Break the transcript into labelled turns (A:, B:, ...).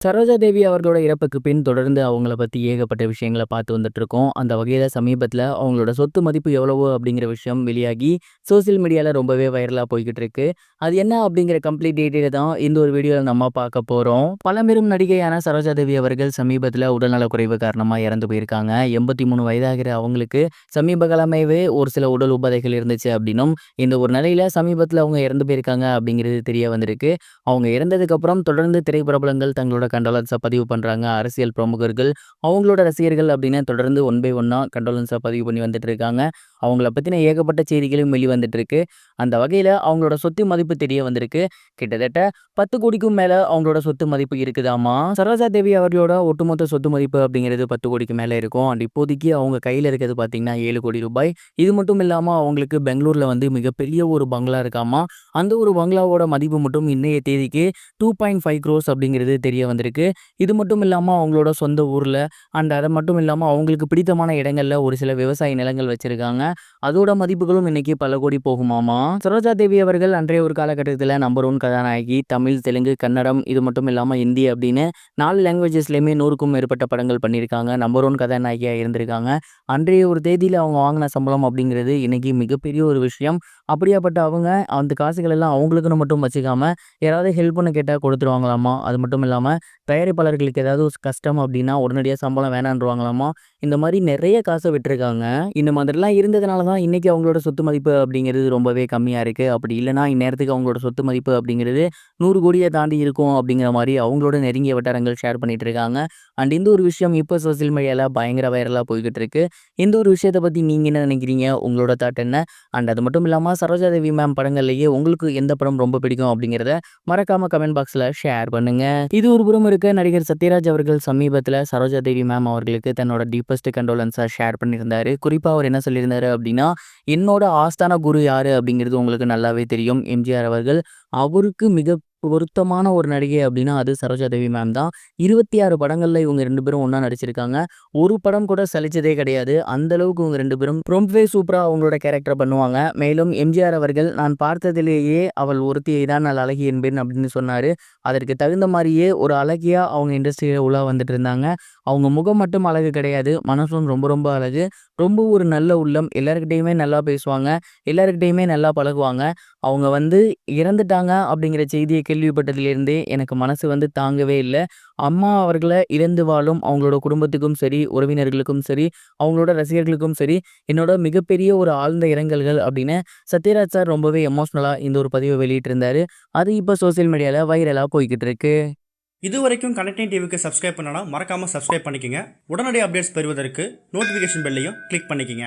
A: சரோஜா தேவி அவர்களோட இறப்புக்கு பின் தொடர்ந்து அவங்கள பத்தி ஏகப்பட்ட விஷயங்கள பார்த்து வந்துட்டுருக்கோம். அந்த வகையில சமீபத்தில அவங்களோட சொத்து மதிப்பு எவ்வளவோ அப்படிங்கிற விஷயம் வெளியாகி சோசியல் மீடியால ரொம்பவே வைரலா போய்க்கிட்டு இருக்கு. அது என்ன அப்படிங்கிற கம்ப்ளீட் டீட்டெயில தான் இந்த ஒரு வீடியோல நம்ம பார்க்க போறோம். பழம்பெரும் நடிகையான சரோஜா தேவி அவர்கள் சமீபத்தில உடல்நலக்குறைவு காரணமா இறந்து போயிருக்காங்க. 83 வயதாகிற அவங்களுக்கு சமீப காலமாவே ஒரு சில உடல் உபாதைகள் இருந்துச்சு அப்படின்னும், இந்த ஒரு நிலையில சமீபத்தில அவங்க இறந்து போயிருக்காங்க அப்படிங்கிறது தெரிய வந்திருக்கு. அவங்க இறந்ததுக்கு அப்புறம் தொடர்ந்து திரைப்பிரபலங்கள் தங்களோட கண்டோலன்ஸ பதிவு பண்றாங்க. அரசியல் பிரமுகர்கள், அவங்களோட ரசிகர்கள் அப்படின்னு தொடர்ந்து ஒன் பை ஒன்னா கண்டோலன்ஸ பதிவு பண்ணி வந்துட்டு இருக்காங்க. அவங்கள பத்தின ஏகப்பட்ட செய்திகளும் வெளிவந்துட்டு இருக்கு. அந்த வகையில அவங்களோட சொத்து மதிப்பு தெரிய வந்திருக்கு. கிட்டத்தட்ட 10 கோடிக்கும் மேல அவங்களோட சொத்து மதிப்பு இருக்குதாமா. சரோஜா தேவி அவர்களோட ஒட்டுமொத்த சொத்து மதிப்பு அப்படிங்கிறது 10 கோடிக்கு மேல இருக்கும். அண்ட் இப்போதைக்கு அவங்க கையில இருக்கிறது பார்த்தீங்கன்னா 7 கோடி ரூபாய். இது மட்டும் இல்லாம அவங்களுக்கு பெங்களூர்ல வந்து மிகப்பெரிய ஒரு பங்களா இருக்காமா. அந்த ஒரு பங்களாவோட மதிப்பு மட்டும் இன்னைய தேதிக்கு 2.5 க்ரோர்ஸ் அப்படிங்கிறது தெரிய வந்திருக்கு. இது மட்டும் இல்லாம அவங்களோட சொந்த ஊர்ல அண்ட் அது மட்டும் இல்லாம அவங்களுக்கு பிடித்தமான இடங்கள்ல ஒரு சில விவசாய நிலங்கள் வச்சிருக்காங்க. அதோட மதிப்புகளும் இன்னைக்கு பல கோடி போகுமாமா. சரோஜா தேவி அவர்கள் அன்றைய ஒரு காலகட்டத்தில நம்பர் 1 கதாநாயகி. தமிழ், தெலுங்கு, கன்னடம் இது மட்டும் இல்லாம ஹிந்தி அப்படின்னு 4 லாங்குவேஜஸ்லயுமே 100க்கும் மேற்பட்ட படங்கள் பண்ணியிருக்காங்க. நம்பர் 1 கதாநாயகியா இருந்திருக்காங்க. அன்றைய ஒரு தேதியில அவங்க வாங்கின சம்பளம் அப்படிங்கிறது இன்னைக்கு மிகப்பெரிய ஒரு விஷயம். அப்படியாப்பட்ட அவங்க அந்த காசுகள் எல்லாம் அவங்களுக்குன்னு மட்டும் வச்சுக்காம யாராவது ஹெல்ப்னு கேட்டா கொடுத்துருவாங்களாமா. அது மட்டும் இல்லாம தயாரிப்பாளர்களுக்கு ஏதாவது ஒரு கஷ்டம் அப்படின்னா உடனடியா சம்பளம் வேணான்ருவாங்களாமா. இந்த மாரி நெறைய காச விட்டுருக்காங்க. இந்த மாதிரிலாம் இருந்ததுனால தான் இன்னைக்கு அவங்களோட சொத்து மதிப்பு அப்படிங்கிறது ரொம்பவே கம்மியா இருக்கு. அப்படி இல்லன்னா இந்நேரத்துக்கு அவங்களோட சொத்து மதிப்பு அப்படிங்கிறது 100 கோடிய தாண்டி இருக்கும் அப்படிங்கிற மாரி அவங்களோட நெருங்கிய வட்டாரங்கள் ஷேர் பண்ணிட்டு இருக்காங்க. அண்ட் இந்த ஒரு விஷயம் இப்போ சோசியல் மீடியால பயங்கர வைரலா போய்க்கிட்டு இருக்கு. இந்த ஒரு விஷயத்த பத்தி நீங்க என்ன நினைக்கிறீங்க? உங்களோட தாட் என்ன? அண்ட் அது மட்டும் இல்லாம சரோஜா தேவி மேம் படங்கள்லயே உங்களுக்கு எந்த படம் ரொம்ப பிடிக்கும் அப்படிங்கிறத மறக்காம கமெண்ட் பாக்ஸ்ல ஷேர் பண்ணுங்க. இது ஒரு புறம் இருக்க நடிகர் சத்யராஜ் அவர்கள் சமீபத்துல சரோஜா தேவி மேம் அவர்களுக்கு தன்னோட டீப்பஸ்ட் கண்டோலன்ஸ ஷேர் பண்ணியிருந்தாரு. குறிப்பா அவர் என்ன சொல்லியிருந்தாரு அப்படின்னா, என்னோட ஆஸ்தான குரு யாரு அப்படிங்கிறது உங்களுக்கு நல்லாவே தெரியும். எம்ஜிஆர் அவர்கள். அவருக்கு மிக பொருத்தமான ஒரு நடிகை அப்படின்னா அது சரோஜா தேவி மேம் தான். 26 படங்கள்ல இவங்க 2 பேரும் ஒண்ணா நடிச்சிருக்காங்க. ஒரு படம் கூட சலிச்சதே கிடையாது. அந்த அளவுக்கு இவங்க 2 பேரும் ரொம்பவே சூப்பரா அவங்களோட கேரக்டர பண்ணுவாங்க. மேலும் எம்ஜிஆர் அவர்கள் நான் பார்த்ததிலேயே அவள் ஒருத்தியை தான் நான் அழகி என்பேன் அப்படின்னு சொன்னாரு. அதற்கு தகுந்த மாரியே ஒரு அழகியா அவங்க இண்டஸ்ட்ரியில உலா வந்துட்டு இருந்தாங்க. அவங்க முகம் மட்டும் அழகு கிடையாது. மனசும் ரொம்ப ரொம்ப அழகு. ரொம்ப ஒரு நல்ல உள்ளம். எல்லார்கிட்டயுமே நல்லா பேசுவாங்க. எல்லார்கிட்டயுமே நல்லா பழகுவாங்க. அவங்க வந்து இறந்துட்டாங்க அப்படிங்கிற செய்திய கேள்விப்பட்டதிலிருந்தே எனக்கு மனசு வந்து தாங்கவே இல்ல. அம்மா அவர்கள இழந்து வாழும் அவங்களோட குடும்பத்துக்கும் சரி, உறவினர்களுக்கும் சரி, அவங்களோட ரசிகர்களுக்கும் சரி, என்னோட மிகப்பெரிய ஒரு ஆழ்ந்த இரங்கல்கள் அப்படின்னு சத்யராஜ் சார் ரொம்பவே எமோஷனலா இந்த ஒரு பதிவ வெளியிட்டிருந்தாரு. அது இப்ப சோசியல் மீடியால வைரலா போய்க்கிட்டு இருக்கு.
B: இதுவரைக்கும் கனெக்டிங் டிவிக்கு சப்ஸ்கிரைப் பண்ணனா மறக்காம சப்ஸ்கிரைப் பண்ணிக்கங்க. உடனடி அப்டேட்ஸ் பெறுவதற்கு நோட்டிஃபிகேஷன் பெல்லையும் கிளிக் பண்ணிக்கங்க.